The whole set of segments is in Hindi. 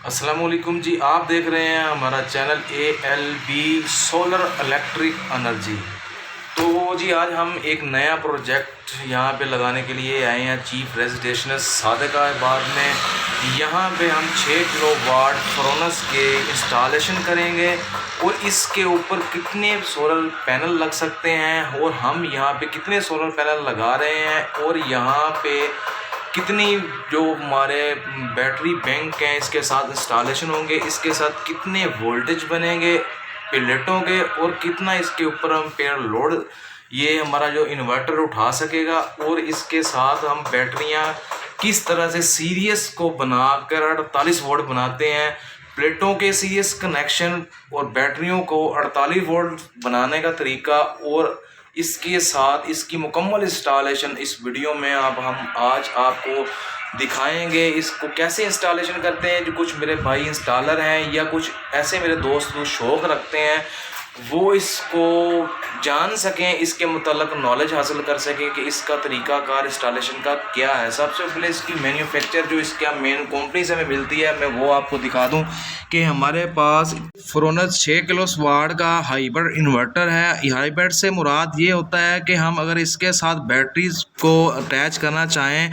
अस्सलामुअलैकुम जी, आप देख रहे हैं हमारा channel ALB solar electric energy. तो जी आज हम एक नया प्रोजेक्ट यहाँ पे लगाने के लिए आए हैं चीफ रेजिडेंशियल सादिकाबाद में। यहाँ पे हम 6 किलोवाट फ्रोनस के इंस्टॉलेशन करेंगे और इसके ऊपर कितने सोलर पैनल लग सकते हैं और हम यहाँ पे कितने सोलर पैनल लगा रहे हैं और यहाँ पे कितनी जो हमारे बैटरी बैंक हैं इसके साथ इंस्टॉलेशन होंगे, इसके साथ कितने वोल्टेज बनेंगे प्लेटों के और कितना इसके ऊपर हम पेयर लोड ये हमारा जो इन्वर्टर उठा सकेगा और इसके साथ हम बैटरियां किस तरह से सीरीज को बनाकर 48 वोल्ट बनाते हैं, प्लेटों के सीरीज कनेक्शन और बैटरियों को 48 वोल्ट बनाने का तरीका और इसके साथ इसकी मुकम्मल इंस्टॉलेशन इस वीडियो में हम आज आपको दिखाएंगे। इसको कैसे इंस्टॉलेशन करते हैं, जो कुछ मेरे भाई इंस्टॉलर हैं या कुछ ऐसे मेरे दोस्त जो शौक़ रखते हैं वो इसको जान सकें, इसके मुताल्लिक नॉलेज हासिल कर सकें कि इसका तरीक़ाकार इंस्टॉलेशन का क्या है। सबसे पहले इसकी मैन्युफैक्चर जो इसका मेन कंपनी से हमें मिलती है मैं वो आपको दिखा दूं कि हमारे पास फ्रोनस 6 किलोवाट का हाइब्रिड इन्वर्टर है। हाइब्रिड से मुराद ये होता है कि हम अगर इसके साथ बैटरीज को अटैच करना चाहें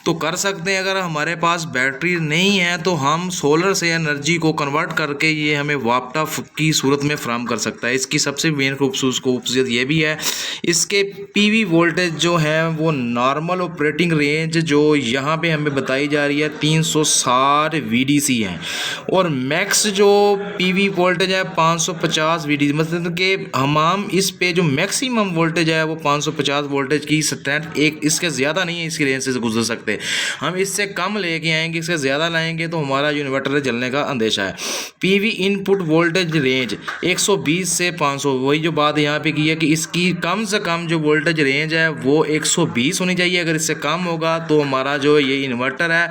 तो कर सकते हैं। अगर हमारे पास बैटरी नहीं है तो हम सोलर से एनर्जी को कन्वर्ट करके ये हमें वापटा की सूरत में फ्राहम कर सकता है। इसकी सबसे मेन खूबसूरत ये भी है, इसके पीवी वोल्टेज जो है वो नॉर्मल ऑपरेटिंग रेंज जो यहाँ पे हमें बताई जा रही है 360 VDC है और मैक्स जो पीवी वोल्टेज है 550 VDC, मतलब कि हम इस पे जो मैक्सिमम वोल्टेज है वो 550 वोल्टेज की स्ट्रेंथ एक इसके ज़्यादा नहीं है, इसकी रेंज से गुजर सकते। हम इससे कम लेके आएंगे, इससे ज़्यादा लाएंगे तो हमारा जो इन्वर्टर है जलने का अंदेशा है। पीवी इनपुट वोल्टेज रेंज 120 से 500, वही जो बात यहाँ पे की है कि इसकी कम से कम जो वोल्टेज रेंज है वो 120 होनी चाहिए। अगर इससे कम होगा तो हमारा जो ये इन्वर्टर है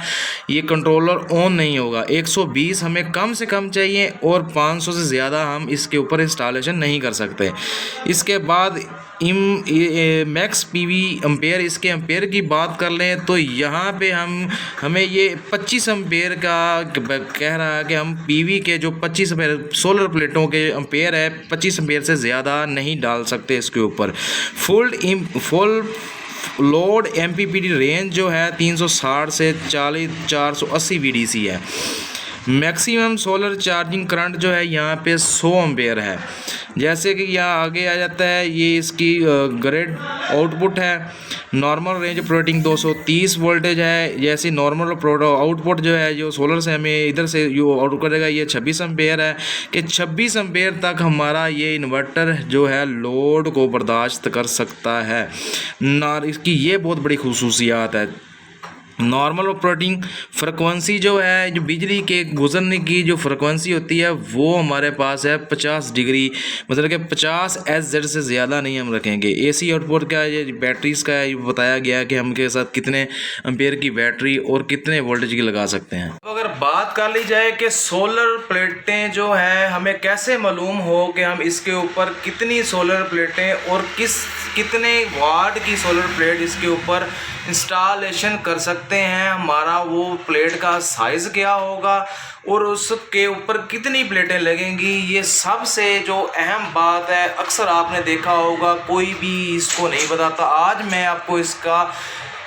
ये कंट्रोलर ऑन नहीं होगा। 120 हमें कम से कम चाहिए और 500 से ज़्यादा हम इसके ऊपर इंस्टॉलेशन नहीं कर सकते। इसके बाद मैक्स पीवी एम्पेयर, इसके एम्पेयर की बात कर लें तो यहाँ पे हमें ये 25 एम्पेयर का कह रहा है कि हम पीवी के जो 25 एम्पेयर सोलर प्लेटों के एम्पेयर है 25 एम्पेयर से ज़्यादा नहीं डाल सकते इसके ऊपर। फुल लोड MPPT रेंज जो है 360 से 480 VDC है। मैक्सिमम सोलर चार्जिंग करंट जो है यहाँ पे 100 एम्पेयर है। जैसे कि यहाँ आगे आ जाता है ये इसकी ग्रेड आउटपुट है। नॉर्मल रेंज ऑपरेटिंग 230 वोल्टेज है। जैसे नॉर्मल आउटपुट जो है जो सोलर से हमें इधर से जो आउट करेगा ये 26 एम्पेयर है कि 26 एम्पेयर तक हमारा ये इन्वर्टर जो है लोड को बर्दाश्त कर सकता है। इसकी ये बहुत बड़ी खुसूसियात है। नॉर्मल ऑपरेटिंग फ्रिक्वेंसी जो है, जो बिजली के गुजरने की जो फ्रिक्वेंसी होती है वो हमारे पास है 50 डिग्री, मतलब कि 50 SZ से ज़्यादा नहीं हम रखेंगे। AC आउटपुट का ये बैटरीज़ का ये बताया गया है कि हम के साथ कितने एम्पेयर की बैटरी और कितने वोल्टेज की लगा सकते हैं। तो अगर बात कर ली जाए कि सोलर प्लेटें जो हैं हमें कैसे मालूम हो कि हम इसके ऊपर कितनी सोलर प्लेटें और कितने वाट की सोलर प्लेट इसके ऊपर इंस्टॉलेशन कर सकते हैं, हमारा वो प्लेट का साइज़ क्या होगा और उसके ऊपर कितनी प्लेटें लगेंगी, ये सबसे जो अहम बात है। अक्सर आपने देखा होगा कोई भी इसको नहीं बताता। आज मैं आपको इसका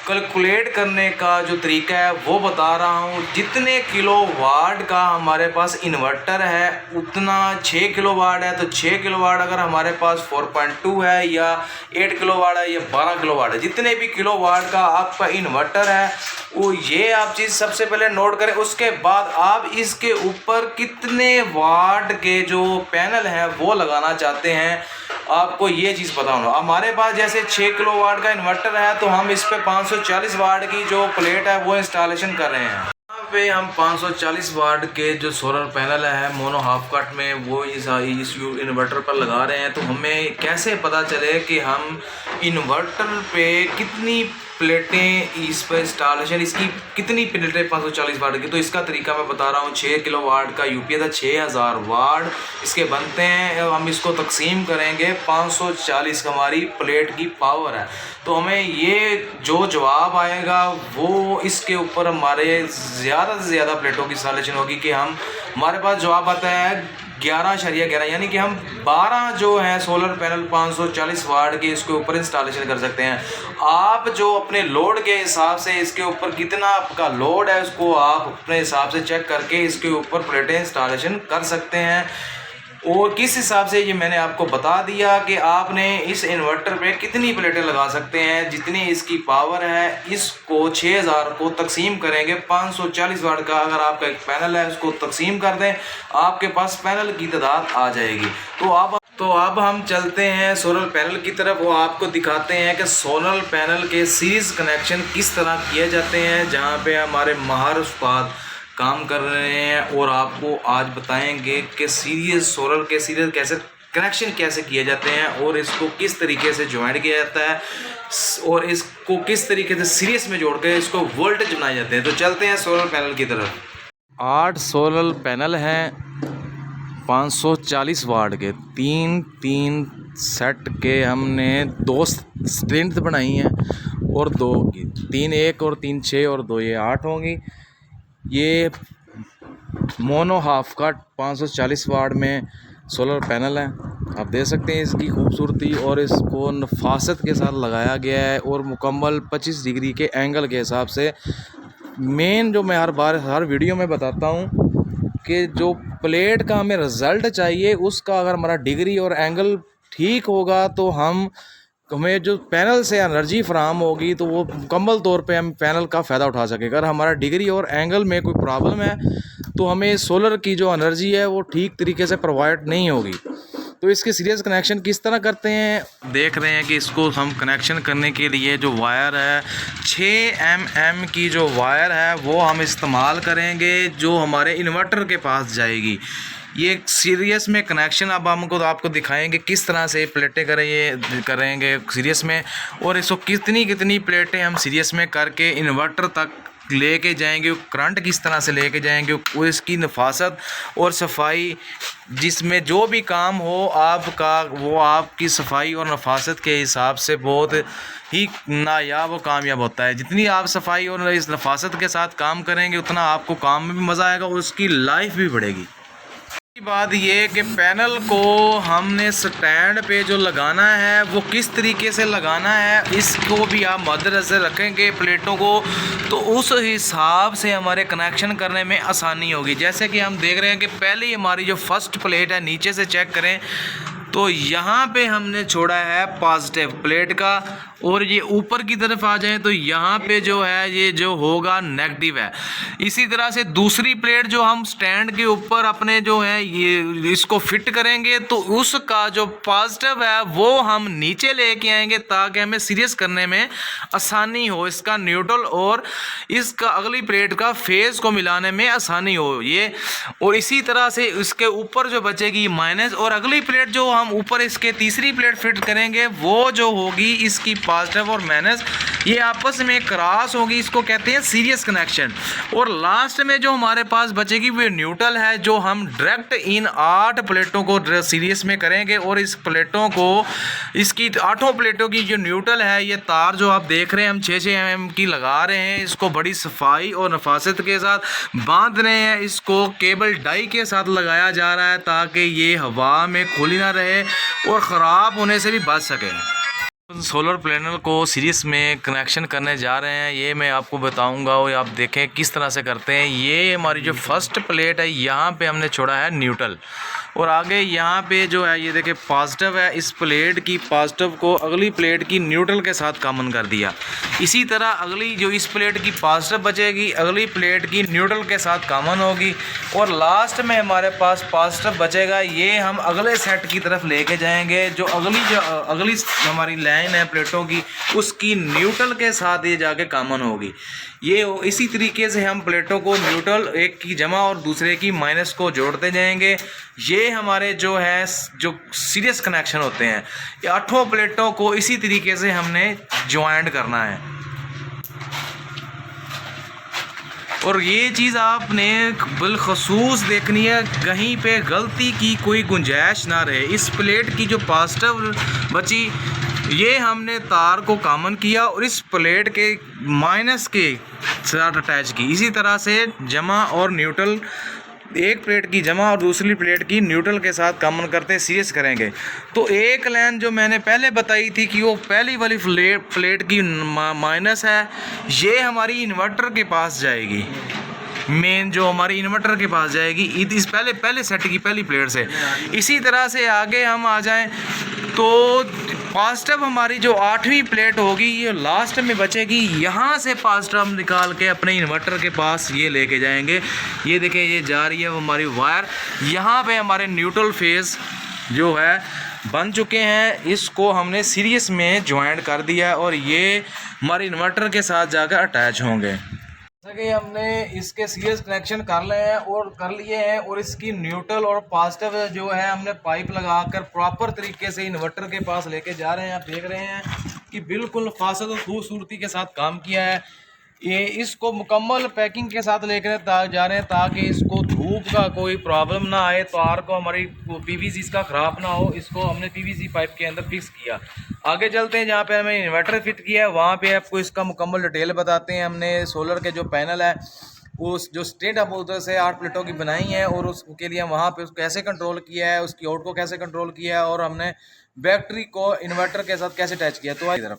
कैलकुलेट करने का जो तरीका है वो बता रहा हूँ। जितने किलोवाट का हमारे पास इन्वर्टर है उतना 6 किलोवाट है, तो 6 किलोवाट अगर हमारे पास 4.2 है या 8 किलोवाट है या 12 किलोवाट है, जितने भी किलोवाट का आपका इन्वर्टर है वो ये आप चीज़ सबसे पहले नोट करें। उसके बाद आप इसके ऊपर कितने वाट के जो पैनल हैं वो लगाना चाहते हैं आपको ये चीज़ पता होना। हमारे पास जैसे 6 किलोवाट का इन्वर्टर है तो हम इस पे 540 वाट की जो प्लेट है वो इंस्टॉलेशन कर रहे हैं। यहाँ पे हम 540 वाट के जो सोलर पैनल है मोनो हाफ कट में वो इस इन्वर्टर पर लगा रहे हैं। तो हमें कैसे पता चले कि हम इन्वर्टर पे कितनी प्लेटें इस पर इंस्टॉलेशन, इसकी कितनी प्लेटें 540 वाट की, तो इसका तरीका मैं बता रहा हूँ। 6 किलो वाट का यूपीएस है, 6000 वाट इसके बनते हैं। हम इसको तकसीम करेंगे, 540 हमारी प्लेट की पावर है, तो हमें ये जो जवाब आएगा वो इसके ऊपर हमारे ज़्यादा से ज़्यादा प्लेटों की इंस्टॉलेशन होगी कि हमारे पास जवाब आता है 11.11, यानी कि हम 12 जो है सोलर पैनल 540 वाट के इसके ऊपर इंस्टॉलेशन कर सकते हैं। आप जो अपने लोड के हिसाब से इसके ऊपर कितना आपका लोड है उसको आप अपने हिसाब से चेक करके इसके ऊपर प्लेटें इंस्टॉलेशन कर सकते हैं। और किस हिसाब से ये मैंने आपको बता दिया कि आपने इस इन्वर्टर पे कितनी प्लेटें लगा सकते हैं, जितनी इसकी पावर है। इसको 6000 को तकसीम करेंगे 540 वाट का, अगर आपका एक पैनल है उसको तकसीम कर दें, आपके पास पैनल की तादाद आ जाएगी। तो अब हम चलते हैं सोलर पैनल की तरफ, वो आपको दिखाते हैं कि सोलर पैनल के सीरीज़ कनेक्शन किस तरह किए जाते हैं, जहाँ पे हमारे माहिर उस्ताद काम कर रहे हैं। और आपको आज बताएंगे कि सोलर के सीरीज कनेक्शन कैसे किए जाते हैं और इसको किस तरीके से ज्वाइन किया जाता है और इसको किस तरीके से सीरीज में जोड़ कर इसको वोल्टेज बनाए जाते हैं। तो चलते हैं सोलर पैनल की तरफ। 8 सोलर पैनल हैं 540 वाट के, 3 सेट के हमने 2 स्ट्रेंथ बनाई हैं और 2 की 3 1 और 3 6 और 2 ये 8 होंगी। ये मोनो हाफ का 540 वाट में सोलर पैनल है, आप देख सकते हैं इसकी खूबसूरती, और इसको नफासत के साथ लगाया गया है और मुकम्मल 25 डिग्री के एंगल के हिसाब से। मेन जो मैं हर वीडियो में बताता हूँ कि जो प्लेट का हमें रिज़ल्ट चाहिए उसका अगर हमारा डिग्री और एंगल ठीक होगा तो हमें जो पैनल से एनर्जी फराहम होगी तो वो मुकम्मल तौर पे हम पैनल का फ़ायदा उठा सकें। अगर हमारा डिग्री और एंगल में कोई प्रॉब्लम है तो हमें सोलर की जो एनर्जी है वो ठीक तरीके से प्रोवाइड नहीं होगी। तो इसके सीरीज कनेक्शन किस तरह करते हैं देख रहे हैं कि इसको हम कनेक्शन करने के लिए जो वायर है 6 mm की जो वायर है वो हम इस्तेमाल करेंगे, जो हमारे इन्वर्टर के पास जाएगी। ये सीरीज में कनेक्शन अब हमको आपको दिखाएंगे किस तरह से प्लेटें करेंगे सीरीज में, और इसको कितनी प्लेटें हम सीरीज में करके इन्वर्टर तक लेके जाएंगे, करंट किस तरह से लेके जाएंगे, वो इसकी नफासत और सफाई, जिसमें जो भी काम हो आपका वो आपकी सफाई और नफासत के हिसाब से बहुत ही नायाब और कामयाब होता है। जितनी आप सफाई और इस नफासत के साथ काम करेंगे उतना आपको काम में भी मज़ा आएगा और उसकी लाइफ भी बढ़ेगी। बात ये कि पैनल को हमने स्टैंड पे जो लगाना है वो किस तरीके से लगाना है इसको भी आप मद्देनज़र रखेंगे प्लेटों को, तो उस हिसाब से हमारे कनेक्शन करने में आसानी होगी। जैसे कि हम देख रहे हैं कि पहले हमारी जो फर्स्ट प्लेट है नीचे से चेक करें तो यहाँ पे हमने छोड़ा है पॉजिटिव प्लेट का, और ये ऊपर की तरफ आ जाए तो यहाँ पे जो है ये जो होगा नेगेटिव है। इसी तरह से दूसरी प्लेट जो हम स्टैंड के ऊपर अपने जो है ये इसको फिट करेंगे तो उसका जो पॉजिटिव है वो हम नीचे लेके आएंगे ताकि हमें सीरीज करने में आसानी हो, इसका न्यूट्रल और इसका अगली प्लेट का फेज को मिलाने में आसानी हो ये। और इसी तरह से इसके ऊपर जो बचेगी माइनस, और अगली प्लेट जो हम ऊपर इसके तीसरी प्लेट फिट करेंगे वो जो होगी इसकी पॉजिटिव और माइनस ये आपस में क्रॉस होगी, इसको कहते हैं सीरीज कनेक्शन। और लास्ट में जो हमारे पास बचेगी वो न्यूट्रल है, जो हम डायरेक्ट इन 8 प्लेटों को सीरीज में करेंगे। और इस प्लेटों को इसकी 8 प्लेटों की जो न्यूट्रल है ये तार जो आप देख रहे हैं हम 6 mm की लगा रहे हैं, इसको बड़ी सफाई और नफासत के साथ बांध रहे हैं। इसको केबल डाई के साथ लगाया जा रहा है ताकि ये हवा में खुली ना रहे और ख़राब होने से भी बच सके। सोलर पैनल को सीरीज में कनेक्शन करने जा रहे हैं, ये मैं आपको बताऊंगा और आप देखें किस तरह से करते हैं। ये हमारी जो फर्स्ट प्लेट है यहाँ पे हमने छोड़ा है न्यूट्रल, और आगे यहाँ पे जो है ये देखें पॉजिटिव है, इस प्लेट की पॉजिटिव को अगली प्लेट की न्यूट्रल के साथ कॉमन कर दिया। इसी तरह अगली जो इस प्लेट की पॉजिटिव बचेगी अगली प्लेट की न्यूट्रल के साथ कॉमन होगी, और लास्ट में हमारे पास पॉजिटिव बचेगा, ये हम अगले सेट की तरफ लेके जाएंगे। जो अगली हमारी लाइन है प्लेटों की उसकी न्यूट्रल के साथ ये जाके कॉमन होगी। ये इसी तरीके से हम प्लेटों को न्यूट्रल एक की जमा और दूसरे की माइनस को जोड़ते जाएंगे। ये हमारे जो है जो सीरीज कनेक्शन होते हैं, ये 8 प्लेटों को इसी तरीके से हमने ज्वाइंट करना है। और ये चीज़ आपने बिलखसूस देखनी है, कहीं पे गलती की कोई गुंजाइश ना रहे। इस प्लेट की जो पॉजिटिव बची, ये हमने तार को कॉमन किया और इस प्लेट के माइनस के साथ अटैच की। इसी तरह से जमा और न्यूट्रल, एक प्लेट की जमा और दूसरी प्लेट की न्यूट्रल के साथ कॉमन करते सीरीज करेंगे। तो एक लाइन जो मैंने पहले बताई थी कि वो पहली वाली प्लेट की माइनस है, ये हमारी इन्वर्टर के पास जाएगी, मेन जो हमारी इन्वर्टर के पास जाएगी इस पहले सेट की पहली प्लेट से। इसी तरह से आगे हम आ जाएं तो पॉजिटिव हमारी जो 8वीं प्लेट होगी ये लास्ट में बचेगी। यहाँ से पॉजिटिव हम निकाल के अपने इन्वर्टर के पास ये लेके जाएंगे। ये देखिए ये जा रही है वो हमारी वायर, यहाँ पे हमारे न्यूट्रल फेज जो है बन चुके हैं। इसको हमने सीरीज में ज्वाइंट कर दिया और ये हमारे इन्वर्टर के साथ जाकर अटैच होंगे। जैसा कि हमने इसके सीरीज कनेक्शन कर लिए हैं और इसकी न्यूट्रल और पॉजिटिव जो है हमने पाइप लगाकर प्रॉपर तरीके से इन्वर्टर के पास लेके जा रहे हैं। आप देख रहे हैं कि बिल्कुल फासद और खूबसूरती के साथ काम किया है। ये इसको मुकम्मल पैकिंग के साथ लेकर जा रहे हैं ताकि इसको धूप का कोई प्रॉब्लम ना आए, तार को हमारी पीवीसी इसका ख़राब ना हो। इसको हमने पीवीसी पाइप के अंदर फिक्स किया। आगे चलते हैं, जहाँ पे हमें इन्वर्टर फिट किया है वहाँ पे आपको इसका मुकम्मल डिटेल बताते हैं। हमने सोलर के जो पैनल है उस जो स्टेट अप उधर से 8 प्लेटों की बनाई है और उसके लिए वहाँ पे उसको कैसे कंट्रोल किया है, उसकी आउट को कैसे कंट्रोल किया है और हमने बैटरी को इन्वर्टर के साथ कैसे अटैच किया। तो तरफ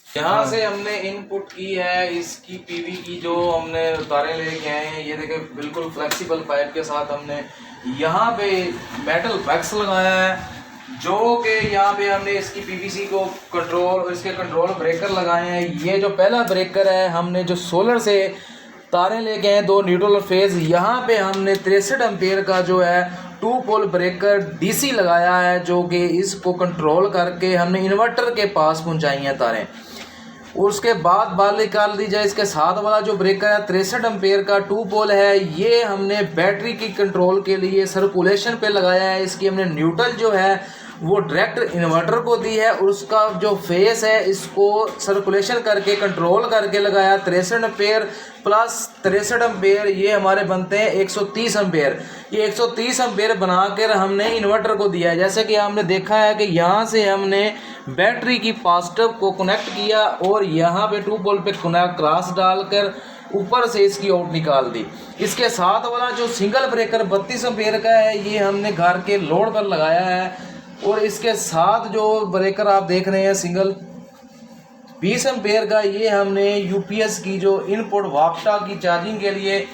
यहाँ से हमने इनपुट की है इसकी पीवी की, जो हमने तारें लेके आए हैं। ये देखें बिल्कुल फ्लेक्सिबल पाइप के साथ हमने यहाँ पे मेटल बैक्स लगाया है, जो कि यहाँ पे हमने इसकी पीवीसी को कंट्रोल और इसके कंट्रोल ब्रेकर लगाए हैं। ये जो पहला ब्रेकर है हमने जो सोलर से तारें लेके आए 2 न्यूट्रल फेज, यहाँ पे हमने 63 एम्पेयर का जो है 2 पोल ब्रेकर डीसी लगाया है, जो कि इसको कंट्रोल करके हमने इन्वर्टर के पास पहुँचाई हैं तारें। और उसके बाद बाल निकाल दी जाए, इसके साथ वाला जो ब्रेकर है 63 एम्पेयर का 2 पोल है, ये हमने बैटरी की कंट्रोल के लिए सर्कुलेशन पे लगाया है। इसकी हमने न्यूट्रल जो है वो डायरेक्ट इन्वर्टर को दी है और उसका जो फेस है इसको सर्कुलेशन करके कंट्रोल करके लगाया। 63 एम्पेयर प्लस 63 एम्पेयर ये हमारे बनते हैं 130 एम्पेयर। ये 130 एम्पेयर बनाकर हमने इन्वर्टर को दिया है। जैसे कि हमने देखा है कि यहाँ से हमने बैटरी की पॉजिटिव को कनेक्ट किया और यहाँ पे 2 पोल पे क्रॉस डालकर ऊपर से इसकी आउट निकाल दी। इसके साथ वाला जो सिंगल ब्रेकर 32 एम्पेयर का है ये हमने घर के लोड पर लगाया है और इसके साथ जो ब्रेकर आप देख रहे हैं सिंगल 20 एम्पेयर का, ये हमने यूपीएस की जो इनपुट वापटा की चार्जिंग के लिए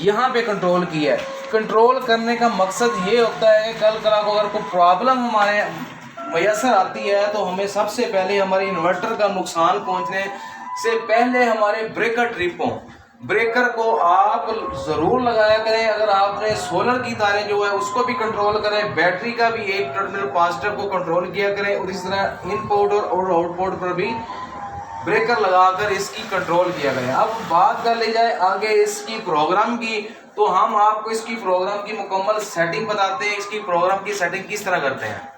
यहाँ पे कंट्रोल किया है। कंट्रोल करने का मकसद ये होता है कि कल को अगर कोई प्रॉब्लम हमारे मैसर आती है तो हमें सबसे पहले हमारे इन्वर्टर का नुकसान पहुँचने से पहले हमारे ब्रेकर को आप ज़रूर लगाया करें। अगर आपने सोलर की तारें जो है उसको भी कंट्रोल करें, बैटरी का भी एक टर्मिनल पॉजिटिव को कंट्रोल किया करें और इस तरह इनपुट और आउटपुट पर भी ब्रेकर लगाकर इसकी कंट्रोल किया करें। अब बात कर ली जाए आगे इसकी प्रोग्राम की, तो हम आपको इसकी प्रोग्राम की मुकम्मल सेटिंग बताते हैं। इसकी प्रोग्राम की सेटिंग किस तरह करते हैं।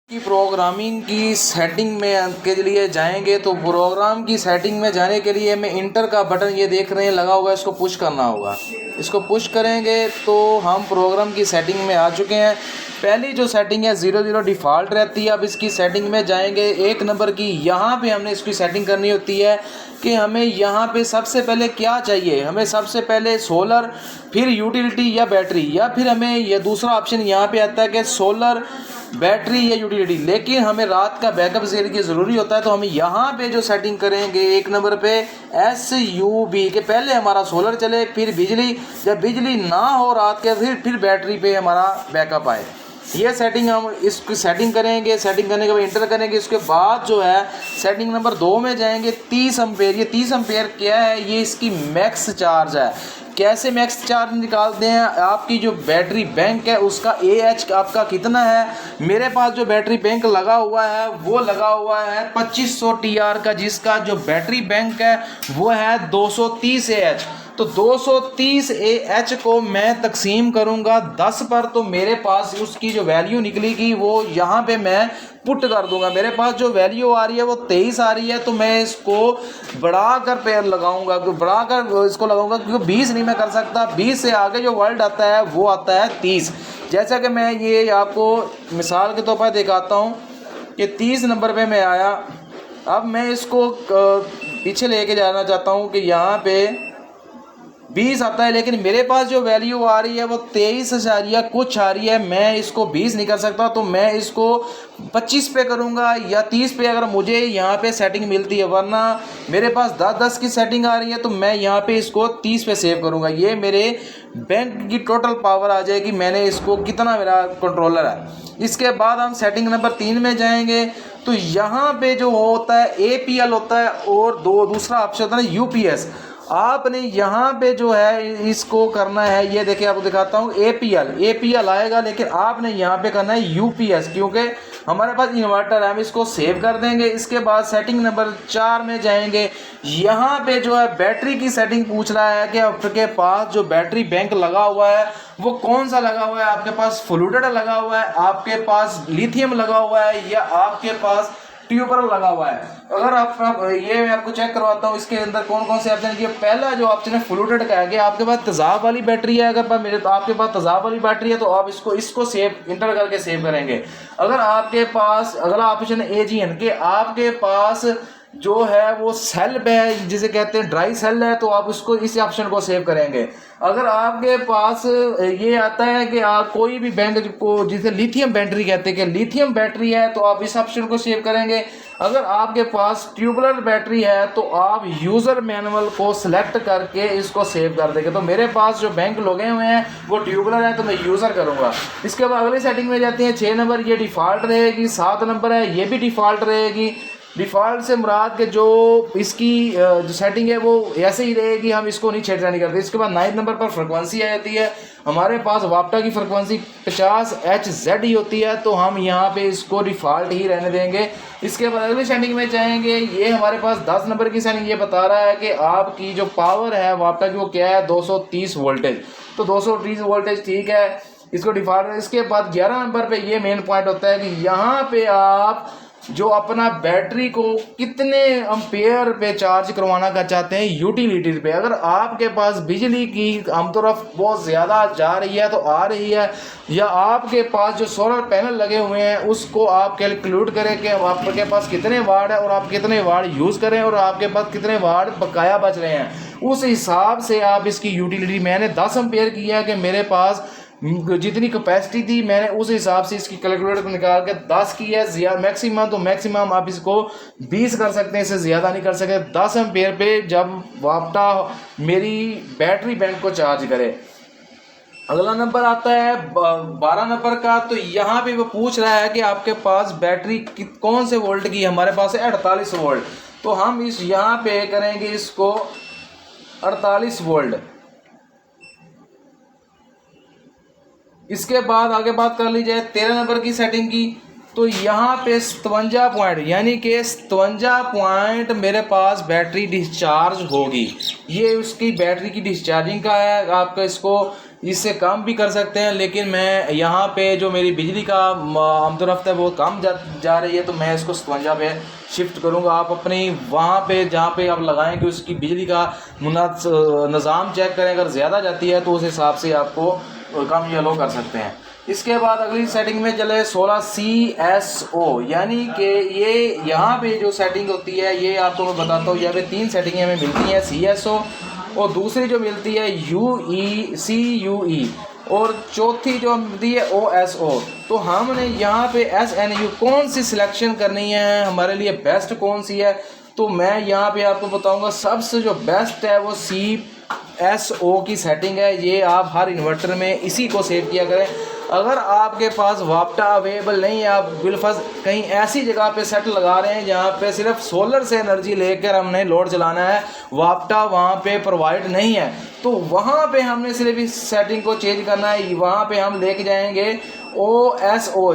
की प्रोग्रामिंग की सेटिंग में के लिए जाएंगे तो प्रोग्राम की सेटिंग में जाने के लिए हमें इंटर का बटन ये देख रहे हैं लगा हुआ है, इसको पुश करना होगा। इसको पुश करेंगे तो हम प्रोग्राम की सेटिंग में आ चुके हैं। पहली जो सेटिंग है 00 डिफ़ॉल्ट रहती है। अब इसकी सेटिंग में जाएंगे 1 नंबर की, यहाँ पे हमने इसकी सेटिंग करनी होती है कि हमें यहाँ पे सबसे पहले क्या चाहिए। हमें सबसे पहले सोलर, फिर यूटिलिटी या बैटरी, या फिर हमें यह दूसरा ऑप्शन यहाँ पे आता है कि सोलर, बैटरी या यूटिलिटी। लेकिन हमें रात का बैकअप सेल की ज़रूरी होता है तो हम यहाँ पे जो सेटिंग करेंगे 1 नंबर पे SUB के पहले हमारा सोलर चले, फिर बिजली, जब बिजली ना हो रात के फिर बैटरी पे हमारा बैकअप आए। ये सेटिंग हम इसकी सेटिंग करेंगे। सेटिंग करने के बाद इंटर करेंगे। इसके बाद जो है सेटिंग नंबर 2 में जाएंगे 30 एम्पेयर। ये 30 एम्पेयर क्या है, ये इसकी मैक्स चार्ज है। कैसे मैक्स चार्ज निकालते हैं, आपकी जो बैटरी बैंक है उसका AH आपका कितना है। मेरे पास जो बैटरी बैंक लगा हुआ है वो लगा हुआ है 2500 TR का, जिसका जो बैटरी बैंक है वो है 230 AH। तो 230AH को मैं तकसीम करूँगा 10 पर, तो मेरे पास उसकी जो वैल्यू निकलेगी वो यहाँ पे मैं पुट कर दूंगा। मेरे पास जो वैल्यू आ रही है वो 23 आ रही है, तो मैं इसको बढ़ाकर पेयर लगाऊंगा, बढ़ाकर इसको लगाऊंगा, क्योंकि 20 नहीं मैं कर सकता। 20 से आगे जो वर्ड आता है वो आता है 30। जैसा कि मैं ये आपको मिसाल के तौर पर दिखाता हूँ कि 30 नंबर पे मैं आया। अब मैं इसको पीछे लेके जाना चाहता हूँ कि यहाँ पे 20 आता है, लेकिन मेरे पास जो वैल्यू आ रही है वो 23 कुछ आ रही है। मैं इसको 20 नहीं कर सकता, तो मैं इसको 25 पे करूँगा या 30 पे, अगर मुझे यहाँ पे सेटिंग मिलती है। वरना मेरे पास 10 की सेटिंग आ रही है, तो मैं यहाँ पे इसको 30 पे सेव करूँगा। ये मेरे बैंक की टोटल पावर आ जाएगी, मैंने इसको कितना मेरा कंट्रोलर है। इसके बाद हम सेटिंग नंबर 3 में जाएंगे, तो यहाँ पे जो होता है APL होता है और दूसरा ऑप्शन होता है UPS। आपने यहाँ पे जो है इसको करना है, ये देखिए आपको दिखाता हूँ। APL आएगा, लेकिन आपने यहाँ पे करना है UPS, क्योंकि हमारे पास इन्वर्टर है। हम इसको सेव कर देंगे। इसके बाद सेटिंग नंबर 4 में जाएंगे। यहाँ पे जो है बैटरी की सेटिंग पूछ रहा है कि आपके पास जो बैटरी बैंक लगा हुआ है वो कौन सा लगा हुआ है। आपके पास फ्लूइड लगा हुआ है, आपके पास लिथियम लगा हुआ है, या आपके पास ट्यूबवेल लगा हुआ है। अगर आप ये मैं आपको चेक करवाता हूँ इसके अंदर कौन कौन से ऑप्शन है। पहला जो ऑप्शन है फ्लूइड का है कि आपके पास तेजाब वाली बैटरी है। अगर मेरे तो आपके पास तेजाब वाली बैटरी है तो आप इसको सेव इंटर करके सेव करेंगे। अगर आपके पास अगला ऑप्शन है AGN के आपके पास जो है वो सेल है, जिसे कहते हैं ड्राई सेल है, तो आप उसको इस ऑप्शन को सेव करेंगे। अगर आपके पास ये आता है कि आप कोई भी बैंक को जिसे लिथियम बैटरी कहते हैं कि लिथियम बैटरी है, तो आप इस ऑप्शन को सेव करेंगे। अगर आपके पास ट्यूबुलर बैटरी है तो आप यूज़र मैनुअल को सिलेक्ट करके इसको सेव कर देंगे। तो मेरे पास जो बैंक लगे हुए हैं वो ट्यूबुलर है, तो मैं यूज़र करूँगा। इसके बाद अगली सेटिंग में जाते हैं। 6 नंबर ये डिफ़ॉल्ट रहेगी। 7 नंबर है ये भी डिफ़ॉल्ट रहेगी। डिफ़ॉल्ट से मुराद के जो इसकी जो सेटिंग है वो ऐसे ही रहेगी, हम इसको नहीं छेड़छाड़ी करते। इसके बाद 9 नंबर पर फ्रिक्वेंसी आ जाती है। हमारे पास वाप्टा की फ्रिक्वेंसी 50Hz ही होती है, तो हम यहाँ पे इसको डिफ़ॉल्ट ही रहने देंगे। इसके बाद अगली सेटिंग में जाएंगे। ये हमारे पास 10 नंबर की सेटिंग ये बता रहा है कि आपकी जो पावर है वाप्टा की वो क्या है, 230 वोल्टेज। तो 230 वोल्टेज ठीक है, इसको डिफ़ॉल्ट। इसके बाद 11 नंबर पे ये मेन पॉइंट होता है कि यहाँ पे आप जो अपना बैटरी को कितने एम्पेयर पे चार्ज करवाना का चाहते हैं यूटिलिटी पे। अगर आपके पास बिजली की आमतौर बहुत ज़्यादा जा रही है तो आ रही है, या आपके पास जो सोलर पैनल लगे हुए हैं उसको आप कैलकुलेट करें कि आपके पास कितने वाट है और आप कितने वाट यूज़ करें और आपके पास कितने वाट बकाया बच रहे हैं, उस हिसाब से आप इसकी यूटिलिटी। मैंने 10 एम्पेयर किया है कि मेरे पास जितनी कैपेसिटी थी, मैंने उस हिसाब से इसकी कैलकुलेटर निकाल के 10 की है मैक्सिमम। तो मैक्सिमम आप इसको 20 कर सकते हैं, इससे ज़्यादा नहीं कर सकते। 10 एम्पेयर पे जब वाप्टा मेरी बैटरी बैंक को चार्ज करे। अगला नंबर आता है 12 नंबर का। तो यहाँ पे वो पूछ रहा है कि आपके पास बैटरी कौन से वोल्ट की। हमारे पास है 48 वोल्ट, तो हम इस यहाँ पे करेंगे इसको 48 वोल्ट। इसके बाद आगे बात कर ली जाए 13 नंबर की सेटिंग की। तो यहाँ पे 57 पॉइंट यानी कि 57 पॉइंट मेरे पास बैटरी डिस्चार्ज होगी। ये उसकी बैटरी की डिस्चार्जिंग का है। आपका इसको इससे कम भी कर सकते हैं, लेकिन मैं यहाँ पे जो मेरी बिजली का आमदोरफ्त है वो कम जा रही है, तो मैं इसको 57 पे शिफ्ट करूँगा। आप अपनी वहाँ पे जहाँ पे आप लगाएंगे उसकी बिजली का निज़ाम चेक करें। अगर ज़्यादा जाती है तो उस हिसाब से आपको कम या लो कर सकते हैं। इसके बाद अगली सेटिंग में चले 16 CSO, यानी कि ये यहाँ पे जो सेटिंग होती है ये आपको मैं बताता हूँ। यहाँ पे 3 सेटिंगें हमें मिलती हैं, CSO, और दूसरी जो मिलती है CUE, और चौथी जो मिलती है OSO। तो हमने यहाँ पे SNU कौन सी सिलेक्शन करनी है, हमारे लिए बेस्ट कौन सी है, तो मैं यहाँ पे आपको बताऊँगा। सबसे जो बेस्ट है वो CSO की सेटिंग है। ये आप हर इन्वर्टर में इसी को सेव किया करें। अगर आपके पास वाप्टा अवेलेबल नहीं है, आप बिलफर्ज कहीं ऐसी जगह पे सेट लगा रहे हैं जहाँ पे सिर्फ सोलर से एनर्जी लेकर हमने लोड चलाना है, वाप्टा वहाँ पे प्रोवाइड नहीं है, तो वहाँ पे हमने सिर्फ इस सेटिंग को चेंज करना है। वहाँ पे हम लेके जाएंगे OSO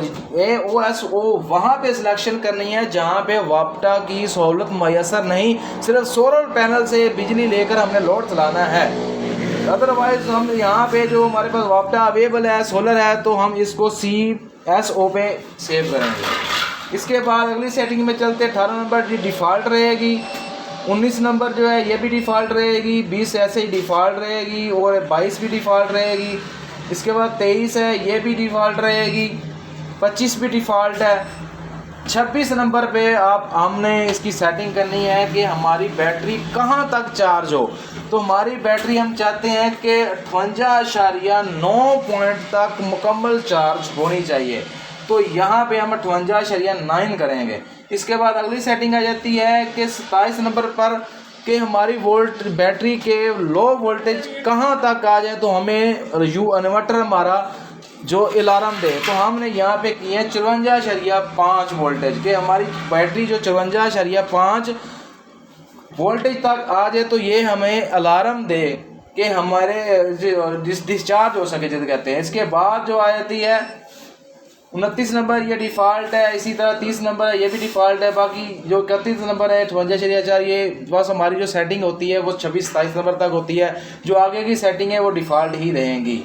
वहाँ पे सिलेक्शन करनी है जहाँ पे वाप्टा की सहूलत मैसर नहीं, सिर्फ सोलर पैनल से बिजली लेकर हमने लोड चलाना है। अदरवाइज हम यहाँ पे जो हमारे पास वाप्टा अवेलेबल है, सोलर है, तो हम इसको CSO पे सेव करेंगे। इसके बाद अगली सेटिंग में चलते। 18 नंबर डिफ़ॉल्ट रहेगी, 19 नंबर जो है ये भी डिफ़ॉल्ट रहेगी, 20 ऐसे ही डिफ़ॉल्ट रहेगी और 22 भी डिफ़ॉल्ट रहेगी। इसके बाद 23 है, ये भी डिफ़ॉल्ट रहेगी, 25 भी डिफ़ॉल्ट है। 26 नंबर पे हमने इसकी सेटिंग करनी है कि हमारी बैटरी कहाँ तक चार्ज हो। तो हमारी बैटरी हम चाहते हैं कि 58.9 पॉइंट तक मुकम्मल चार्ज होनी चाहिए, तो यहाँ पे हम 58.9 करेंगे। इसके बाद अगली सेटिंग आ जाती है कि 27 नंबर पर कि हमारी बैटरी के लो वोल्टेज कहाँ तक आ जाए, तो हमें इन्वर्टर हमारा जो अलार्म दे। तो हमने यहाँ पे किए हैं 54.5 वोल्टेज के, हमारी बैटरी जो 54.5 वोल्टेज तक आ जाए तो ये हमें अलार्म दे कि हमारे डिस्चार्ज हो सके जिसे कहते हैं। इसके बाद जो आ जाती है 29 नंबर, ये डिफ़ॉल्ट है। इसी तरह 30 नंबर है, ये भी डिफ़ॉल्ट है। बाकी जो 31 नंबर है 58.4, ये बस हमारी जो सेटिंग होती है वो 26-27 नंबर तक होती है। जो आगे की सेटिंग है वो डिफ़ॉल्ट ही रहेंगी।